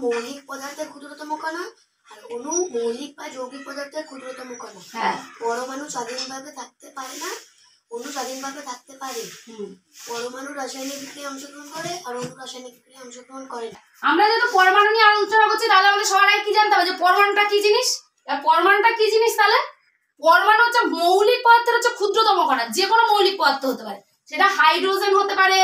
মৌলিক পদার্থের ক্ষুদ্রতম কণা আর অণু মৌলিক বা যৌগিক পদার্থের ক্ষুদ্রতম কণা। হ্যাঁ, পরমাণু স্বাধীনভাবে থাকতে পারে না, অণু স্বাধীনভাবে থাকতে পারে। পরমাণু রাসায়নিক বিক্রিয়ায় অংশগ্রহণ করে আর অণু রাসায়নিক বিক্রিয়ায় অংশগ্রহণ করে না। আমরা যেহেতু পরমাণু নিয়ে আলোচনা করছি তাহলে আমাদের সবার আগে কি জানতে হবে যে পরমাণুটা কি জিনিস। পরমাণুটা কি জিনিস তাহলে? পরমাণু হচ্ছে মৌলিক পদার্থের হচ্ছে ক্ষুদ্রতম কণা, যে কোনো মৌলিক পদার্থ হতে পারে, সেটা হাইড্রোজেন হতে পারে,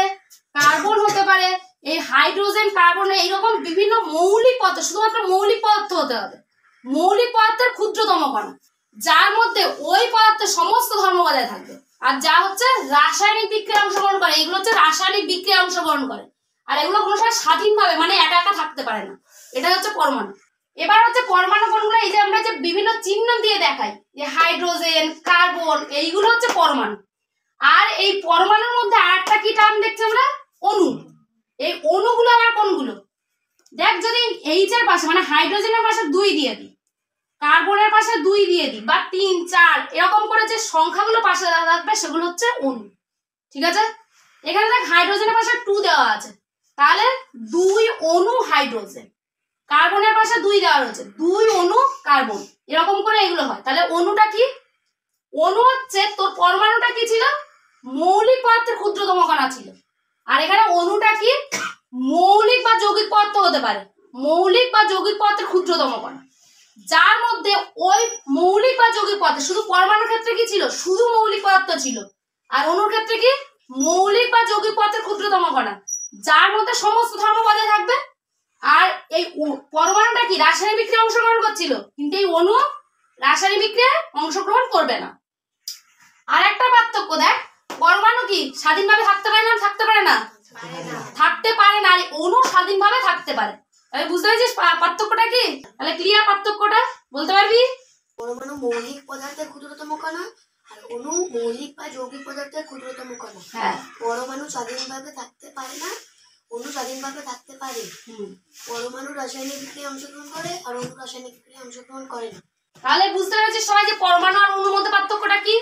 কার্বন হতে পারে। এই হাইড্রোজেন, কার্বন এইরকম বিভিন্ন মৌলিক পদার্থ, শুধুমাত্র মৌলিক পদার্থ হতে হবে, মৌলিক পদার্থের ক্ষুদ্রতম কণা, যার মধ্যে ওই পদার্থের সমস্ত ধর্ম বজায় থাকবে আর যা হচ্ছে রাসায়নিক বিক্রিয়ায় অংশগ্রহণ করে। এগুলো হচ্ছে রাসায়নিক বিক্রিয়ায় অংশগ্রহণ করে আর এগুলো কোনো সময় স্বাধীনভাবে মানে একা একা থাকতে পারে না। এটা হচ্ছে পরমাণু। এবার হচ্ছে পরমাণু কোনগুলো, এই যে আমরা যে বিভিন্ন চিহ্ন দিয়ে দেখাই যে হাইড্রোজেন, কার্বন, এইগুলো হচ্ছে পরমাণু। আর এই পরমাণুর মধ্যে আরেকটা কি টার্ম দেখছি আমরা, অণু। এই অণুগুলো আবার কোনগুলো দেখ, যদি এইচ এর পাশে মানে হাইড্রোজেনের পাশে 2 দিয়ে দিই, কার্বনের পাশে 2 দিয়ে দিই বা 3, 4 এরকম করে যে সংখ্যাগুলো পাশে থাকবে সেগুলো হচ্ছে অণু। ঠিক আছে, এখানে দেখ হাইড্রোজেনের পাশে 2 দেওয়া আছে, তাহলে 2 অণু হাইড্রোজেন। কার্বনের পাশে 2 দেওয়া রয়েছে, 2 অণু কার্বন, এরকম করে এগুলো হয়। তাহলে অণুটা কি? অণু হচ্ছে তোর পরমাণুটা কি ছিল, মৌলিক পদার্থের ক্ষুদ্রতম কণা ছিল। আর এখানে অণুটা কি, মৌলিক বা যৌগিক পদার্থ হতে পারে, মৌলিক বা যৌগিক পদার্থের ক্ষুদ্রতম কণা, যার মধ্যে ওই মৌলিক বা যৌগিক পদার্থ, শুধু পরমাণুর ক্ষেত্রে কি ছিল, শুধু মৌলিক পদার্থ ছিল, আর অণুর ক্ষেত্রে কি, মৌলিক বা যৌগিক পদার্থের ক্ষুদ্রতম কণা, যার মধ্যে সমস্ত ধর্ম বজায় থাকবে। আর এই পরমাণুটা কি রাসায়নিক বিক্রিয়ায় অংশগ্রহণ করছিল, কিন্তু এই অণু রাসায়নিক বিক্রিয়ায় অংশগ্রহণ করবে না। আর একটা পার্থক্য দেখ, পরমাণু কি স্বাধীনভাবে থাকতে পারে না, থাকতে পারে না, থাকতে পারে না, আর অণু স্বাধীনভাবে থাকতে পারে। তাহলে বুঝতে পেরেছিস পার্থক্যটা কি? তাহলে ক্লিয়ার পার্থক্যটা বলতে পারবি? পরমাণু মৌলিক পদার্থের ক্ষুদ্রতম কণা আর অণু মৌলিক বা যৌগিক পদার্থের ক্ষুদ্রতম কণা। হ্যাঁ, পরমাণু স্বাধীনভাবে থাকতে পারে না, অণু স্বাধীনভাবে থাকতে পারে। পরমাণু রাসায়নিক বিক্রিয়ায় অংশগ্রহণ করে আর অণু রাসায়নিক বিক্রিয়ায় অংশগ্রহণ করে না। তাহলে বুঝতে পেরেছিস সবাই যে পরমাণু আর অণুর মধ্যে পার্থক্যটা কি?